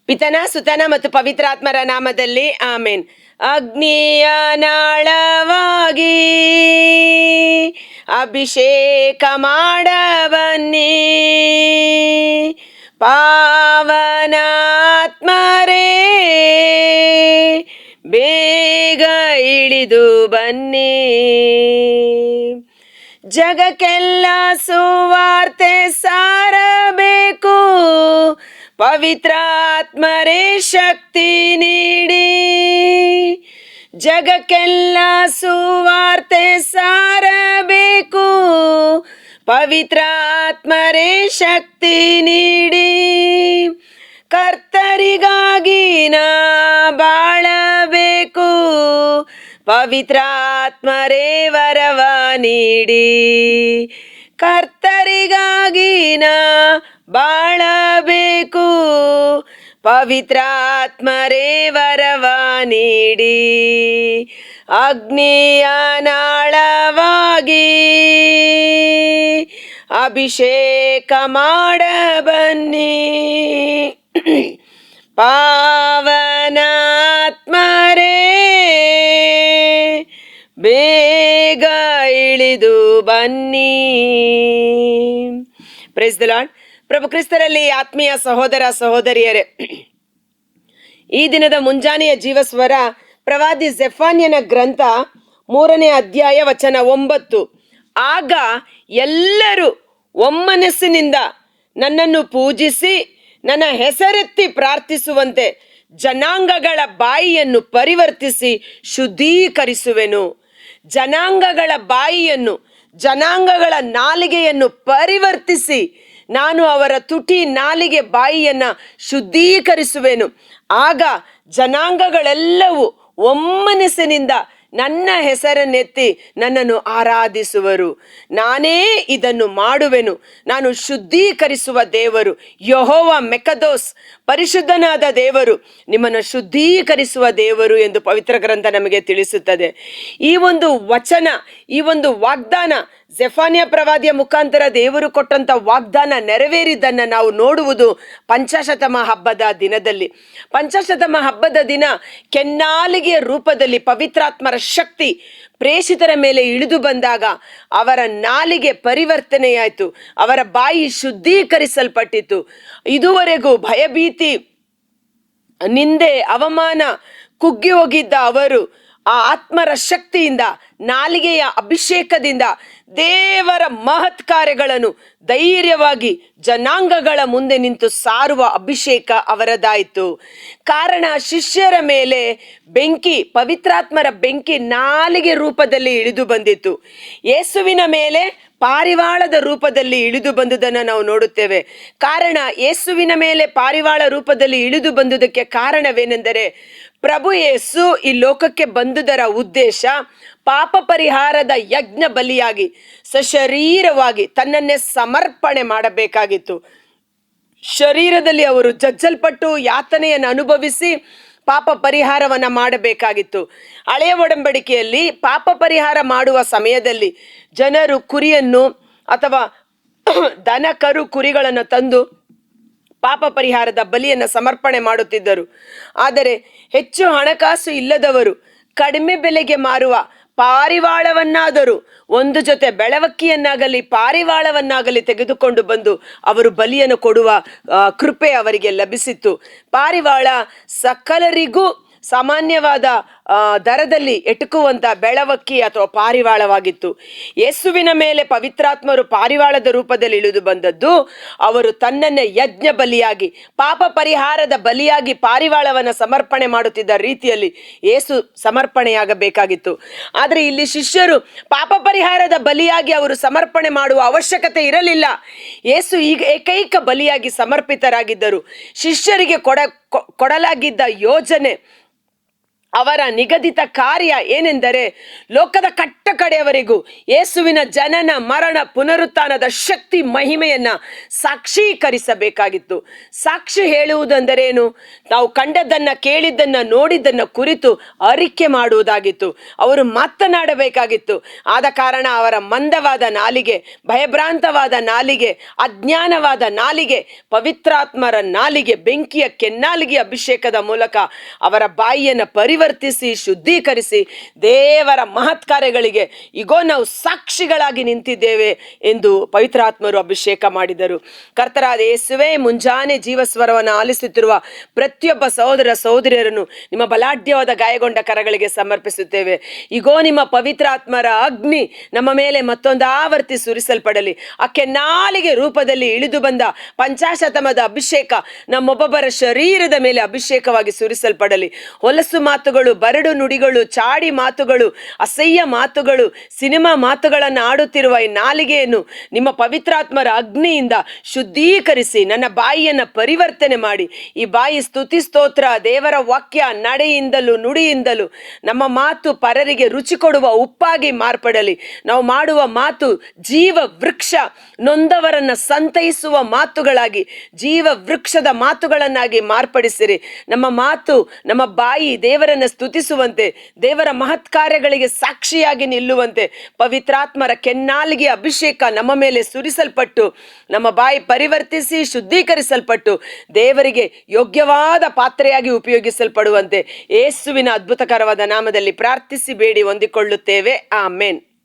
ಪಿತನ ಸುತನ ಮತ್ತು ಪವಿತ್ರಾತ್ಮರ ನಾಮದಲ್ಲಿ ಆಮೇನ್. ಅಗ್ನಿಯ ನಾಳವಾಗಿ ಅಭಿಷೇಕ ಮಾಡಬನ್ನಿ, ಪಾವನಾತ್ಮರೇ ಬೇಗ ಇಳಿದು ಬನ್ನಿ. ಜಗಕ್ಕೆಲ್ಲ ಸುವಾರ್ತೆ ಸಾರಬೇಕು, ಪವಿತ್ರಾತ್ಮರೇ ಶಕ್ತಿ ನೀಡಿ. ಜಗಕ್ಕೆಲ್ಲ ಸುವಾರ್ತೆ ಸಾರಬೇಕು, ಪವಿತ್ರಾತ್ಮರೇ ಶಕ್ತಿ ನೀಡಿ. ಕರ್ತರಿಗಾಗಿ ನಾ ಬಾಳಬೇಕು, ಪವಿತ್ರಾತ್ಮರೇ ವರವ ನೀಡಿ. ಕರ್ತರಿಗಾಗಿ ನಾ ಬಾಳಬೇಕು, ಪವಿತ್ರಾತ್ಮರೇ ವರವ ನೀಡಿ. ಅಗ್ನಿಯ ನಾಳವಾಗಿ ಅಭಿಷೇಕ ಮಾಡಬನ್ನಿ, ಪಾವನಾತ್ಮರೇ ಬೇಗ ಇಳಿದು ಬನ್ನಿ. Praise the Lord. ಪ್ರಭು ಕ್ರಿಸ್ತರಲ್ಲಿ ಆತ್ಮೀಯ ಸಹೋದರ ಸಹೋದರಿಯರೇ, ಈ ದಿನದ ಮುಂಜಾನೆಯ ಜೀವಸ್ವರ ಪ್ರವಾದಿ ಜೆಫನ್ಯನ ಗ್ರಂಥ 3ನೇ ಅಧ್ಯಾಯ ವಚನ 9. ಆಗ ಎಲ್ಲರೂ ಒಮ್ಮನಸ್ಸಿನಿಂದ ನನ್ನನ್ನು ಪೂಜಿಸಿ ನನ್ನ ಹೆಸರೆತ್ತಿ ಪ್ರಾರ್ಥಿಸುವಂತೆ ಜನಾಂಗಗಳ ಬಾಯಿಯನ್ನು ಪರಿವರ್ತಿಸಿ ಶುದ್ಧೀಕರಿಸುವೆನು. ಜನಾಂಗಗಳ ಬಾಯಿಯನ್ನು, ಜನಾಂಗಗಳ ನಾಲಿಗೆಯನ್ನು ಪರಿವರ್ತಿಸಿ ನಾನು ಅವರ ತುಟಿ ನಾಲಿಗೆ ಬಾಯಿಯನ್ನು ಶುದ್ಧೀಕರಿಸುವೆನು. ಆಗ ಜನಾಂಗಗಳೆಲ್ಲವೂ ಒಮ್ಮನಸ್ಸಿನಿಂದ ನನ್ನ ಹೆಸರನ್ನೆತ್ತಿ ನನ್ನನ್ನು ಆರಾಧಿಸುವರು. ನಾನೇ ಇದನ್ನು ಮಾಡುವೆನು. ನಾನು ಶುದ್ಧೀಕರಿಸುವ ದೇವರು, ಯೆಹೋವ ಮೆಕದೋಸ್, ಪರಿಶುದ್ಧನಾದ ದೇವರು, ನಿಮ್ಮನ್ನು ಶುದ್ಧೀಕರಿಸುವ ದೇವರು ಎಂದು ಪವಿತ್ರ ಗ್ರಂಥ ನಮಗೆ ತಿಳಿಸುತ್ತದೆ. ಈ ಒಂದು ವಚನ, ಈ ಒಂದು ವಾಗ್ದಾನ, ಜೆಫನ್ಯ ಪ್ರವಾದಿಯ ಮುಖಾಂತರ ದೇವರು ಕೊಟ್ಟಂತ ವಾಗ್ದಾನ ನೆರವೇರಿದ್ದನ್ನು ನಾವು ನೋಡುವುದು ಪಂಚಾಶತಮ ಹಬ್ಬದ ದಿನದಲ್ಲಿ. ಪಂಚಾಶತಮ ಹಬ್ಬದ ದಿನ ಕೆನ್ನಾಲಿಗೆಯ ರೂಪದಲ್ಲಿ ಪವಿತ್ರಾತ್ಮರ ಶಕ್ತಿ ಪ್ರೇಷಿತರ ಮೇಲೆ ಇಳಿದು ಬಂದಾಗ ಅವರ ನಾಲಿಗೆ ಪರಿವರ್ತನೆಯಾಯಿತು, ಅವರ ಬಾಯಿ ಶುದ್ಧೀಕರಿಸಲ್ಪಟ್ಟಿತು. ಇದುವರೆಗೂ ಭಯಭೀತಿ, ನಿಂದೆ, ಅವಮಾನ ಕುಗ್ಗಿ ಹೋಗಿದ್ದ ಅವರು ಆ ಆತ್ಮರ ಶಕ್ತಿಯಿಂದ, ನಾಲಿಗೆಯ ಅಭಿಷೇಕದಿಂದ ದೇವರ ಮಹತ್ ಕಾರ್ಯಗಳನ್ನು ಧೈರ್ಯವಾಗಿ ಜನಾಂಗಗಳ ಮುಂದೆ ನಿಂತು ಸಾರುವ ಅಭಿಷೇಕ ಅವರದಾಯಿತು. ಕಾರಣ ಶಿಷ್ಯರ ಮೇಲೆ ಬೆಂಕಿ, ಪವಿತ್ರಾತ್ಮರ ಬೆಂಕಿ ನಾಲಿಗೆ ರೂಪದಲ್ಲಿ ಇಳಿದು ಬಂದಿತ್ತು. ಯೇಸುವಿನ ಮೇಲೆ ಪಾರಿವಾಳದ ರೂಪದಲ್ಲಿ ಇಳಿದು ಬಂದುದನ್ನು ನಾವು ನೋಡುತ್ತೇವೆ. ಕಾರಣ ಯೇಸುವಿನ ಮೇಲೆ ಪಾರಿವಾಳ ರೂಪದಲ್ಲಿ ಇಳಿದು ಬಂದುದಕ್ಕೆ ಕಾರಣವೇನೆಂದರೆ, ಪ್ರಭು ಯೇಸು ಈ ಲೋಕಕ್ಕೆ ಬಂದುದರ ಉದ್ದೇಶ ಪಾಪ ಪರಿಹಾರದ ಯಜ್ಞ ಬಲಿಯಾಗಿ ಸಶರೀರವಾಗಿ ತನ್ನನ್ನೇ ಸಮರ್ಪಣೆ ಮಾಡಬೇಕಾಗಿತ್ತು. ಶರೀರದಲ್ಲಿ ಅವರು ಜಜ್ಜಲ್ಪಟ್ಟು ಯಾತನೆಯನ್ನು ಅನುಭವಿಸಿ ಪಾಪ ಪರಿಹಾರವನ್ನ ಮಾಡಬೇಕಾಗಿತ್ತು. ಹಳೆಯ ಒಡಂಬಡಿಕೆಯಲ್ಲಿ ಪಾಪ ಪರಿಹಾರ ಮಾಡುವ ಸಮಯದಲ್ಲಿ ಜನರು ಕುರಿಯನ್ನು ಅಥವಾ ದನ ಕರು ಕುರಿಗಳನ್ನು ತಂದು ಪಾಪ ಪರಿಹಾರದ ಬಲಿಯನ್ನು ಸಮರ್ಪಣೆ ಮಾಡುತ್ತಿದ್ದರು. ಆದರೆ ಹೆಚ್ಚು ಹಣಕಾಸು ಇಲ್ಲದವರು ಕಡಿಮೆ ಬೆಲೆಗೆ ಮಾರುವ ಪಾರಿವಾಳವನ್ನಾದರೂ, ಒಂದು ಜೊತೆ ಬೆಳವಕ್ಕಿಯನ್ನಾಗಲಿ ಪಾರಿವಾಳವನ್ನಾಗಲಿ ತೆಗೆದುಕೊಂಡು ಬಂದು ಅವರು ಬಲಿಯನ್ನು ಕೊಡುವ ಕೃಪೆ ಅವರಿಗೆ ಲಭಿಸಿತ್ತು. ಪಾರಿವಾಳ ಸಕಲರಿಗೂ ಸಾಮಾನ್ಯವಾದ ದರದಲ್ಲಿ ಎಟುಕುವಂತ ಬೆಳವಕ್ಕಿ ಅಥವಾ ಪಾರಿವಾಳವಾಗಿತ್ತು. ಯೇಸುವಿನ ಮೇಲೆ ಪವಿತ್ರಾತ್ಮರು ಪಾರಿವಾಳದ ರೂಪದಲ್ಲಿ ಇಳಿದು ಬಂದದ್ದು ಅವರು ತನ್ನನ್ನೇ ಯಜ್ಞ ಬಲಿಯಾಗಿ, ಪಾಪ ಪರಿಹಾರದ ಬಲಿಯಾಗಿ ಪಾರಿವಾಳವನ್ನ ಸಮರ್ಪಣೆ ಮಾಡುತ್ತಿದ್ದ ರೀತಿಯಲ್ಲಿ ಯೇಸು ಸಮರ್ಪಣೆಯಾಗಬೇಕಾಗಿತ್ತು. ಆದರೆ ಇಲ್ಲಿ ಶಿಷ್ಯರು ಪಾಪ ಪರಿಹಾರದ ಬಲಿಯಾಗಿ ಅವರು ಸಮರ್ಪಣೆ ಮಾಡುವ ಅವಶ್ಯಕತೆ ಇರಲಿಲ್ಲ. ಯೇಸು ಈಗ ಏಕೈಕ ಬಲಿಯಾಗಿ ಸಮರ್ಪಿತರಾಗಿದ್ದರು. ಶಿಷ್ಯರಿಗೆ ಕೊಡಲಾಗಿದ್ದ ಯೋಜನೆ, ಅವರ ನಿಗದಿತ ಕಾರ್ಯ ಏನೆಂದರೆ ಲೋಕದ ಕಡೆಯವರೆಗೂ ಯೇಸುವಿನ ಜನನ ಮರಣ ಪುನರುತ್ಥಾನದ ಶಕ್ತಿ ಮಹಿಮೆಯನ್ನ ಸಾಕ್ಷೀಕರಿಸಬೇಕಾಗಿತ್ತು. ಸಾಕ್ಷಿ ಹೇಳುವುದೆಂದರೇನು? ನಾವು ಕಂಡದ್ದನ್ನ, ಕೇಳಿದ್ದನ್ನ, ನೋಡಿದ್ದನ್ನ ಕುರಿತು ಅರಿಕೆ ಮಾಡುವುದಾಗಿತ್ತು. ಅವರು ಮಾತನಾಡಬೇಕಾಗಿತ್ತು. ಆದ ಕಾರಣ ಅವರ ಮಂದವಾದ ನಾಲಿಗೆ, ಭಯಭ್ರಾಂತವಾದ ನಾಲಿಗೆ, ಅಜ್ಞಾನವಾದ ನಾಲಿಗೆ, ಪವಿತ್ರಾತ್ಮರ ನಾಲಿಗೆ, ಬೆಂಕಿಯ ಕೆನ್ನಾಲಿಗೆ ಅಭಿಷೇಕದ ಮೂಲಕ ಅವರ ಬಾಯಿಯನ್ನು ಪರಿವರ್ತಿಸಿ ಶುದ್ಧೀಕರಿಸಿ ದೇವರ ಮಹತ್ ಕಾರ್ಯಗಳಿಗೆ ಈಗೋ ನಾವು ಸಾಕ್ಷಿಗಳಾಗಿ ನಿಂತಿದ್ದೇವೆ ಎಂದು ಪವಿತ್ರಾತ್ಮರು ಅಭಿಷೇಕ ಮಾಡಿದರು. ಕರ್ತರಾದ ಯೇಸುವೇ, ಮುಂಜಾನೆ ಜೀವಸ್ವರವನ್ನು ಆಲಿಸುತ್ತಿರುವ ಪ್ರತಿಯೊಬ್ಬ ಸಹೋದರ ಸಹೋದರಿಯರನ್ನು ನಿಮ್ಮ ಬಲಾಢ್ಯವಾದ ಗಾಯಗೊಂಡ ಕರಗಳಿಗೆ ಸಮರ್ಪಿಸುತ್ತೇವೆ. ಈಗೋ ನಿಮ್ಮ ಪವಿತ್ರಾತ್ಮರ ಅಗ್ನಿ ನಮ್ಮ ಮೇಲೆ ಮತ್ತೊಂದು ಆವರ್ತಿ ಸುರಿಸಲ್ಪಡಲಿ. ಆ ಕೆನ್ನಾಲಿಗೆ ರೂಪದಲ್ಲಿ ಇಳಿದು ಬಂದ ಪಂಚಾಶತಮದ ಅಭಿಷೇಕ ನಮ್ಮೊಬ್ಬೊಬ್ಬರ ಶರೀರದ ಮೇಲೆ ಅಭಿಷೇಕವಾಗಿ ಸುರಿಸಲ್ಪಡಲಿ. ಹೊಲಸು ಮಾತುಗಳು, ಬರಡು ನುಡಿಗಳು, ಚಾಡಿ ಮಾತುಗಳು, ಅಸಹ್ಯ ಮಾತುಗಳು, ಸಿನಿಮಾ ಮಾತುಗಳನ್ನು ಆಡುತ್ತಿರುವ ಈ ನಾಲಿಗೆಯನ್ನು ನಿಮ್ಮ ಪವಿತ್ರಾತ್ಮರ ಅಗ್ನಿಯಿಂದ ಶುದ್ಧೀಕರಿಸಿ ನನ್ನ ಬಾಯಿಯನ್ನು ಪರಿವರ್ತನೆ ಮಾಡಿ ಈ ಬಾಯಿ ಸ್ತುತಿ ಸ್ತೋತ್ರ, ದೇವರ ವಾಕ್ಯ, ನಡೆಯಿಂದಲೂ ನುಡಿಯಿಂದಲೂ ನಮ್ಮ ಮಾತು ಪರರಿಗೆ ರುಚಿ ಕೊಡುವ ಉಪ್ಪಾಗಿ ಮಾರ್ಪಡಲಿ. ನಾವು ಮಾಡುವ ಮಾತು ಜೀವ ವೃಕ್ಷ, ನೊಂದವರನ್ನ ಸಂತೈಸುವ ಮಾತುಗಳಾಗಿ, ಜೀವ ವೃಕ್ಷದ ಮಾತುಗಳನ್ನಾಗಿ ಮಾರ್ಪಡಿಸಿರಿ. ನಮ್ಮ ಮಾತು, ನಮ್ಮ ಬಾಯಿ ದೇವರನ್ನ ಸ್ತುತಿಸುವಂತೆ, ದೇವರ ಮಹತ್ ಕಾರ್ಯಗಳಿಗೆ ಸಾಕ್ಷಿಯಾಗಿ ನಿಲ್ಲುವಂತೆ ಪವಿತ್ರಾತ್ಮರ ಕೆನ್ನಾಲಿಗೆ ಅಭಿಷೇಕ ನಮ್ಮ ಮೇಲೆ ಸುರಿಸಲ್ಪಟ್ಟು ನಮ್ಮ ಬಾಯಿ ಪರಿವರ್ತಿಸಿ ಶುದ್ಧೀಕರಿಸಲ್ಪಟ್ಟು ದೇವರಿಗೆ ಯೋಗ್ಯವಾದ ಪಾತ್ರೆಯಾಗಿ ಉಪಯೋಗಿಸಲ್ಪಡುವಂತೆ ಯೇಸುವಿನ ಅದ್ಭುತಕರವಾದ ನಾಮದಲ್ಲಿ ಪ್ರಾರ್ಥಿಸಿ ಬೇಡಿ ಹೊಂದಿಕೊಳ್ಳುತ್ತೇವೆ. ಆಮೆನ್.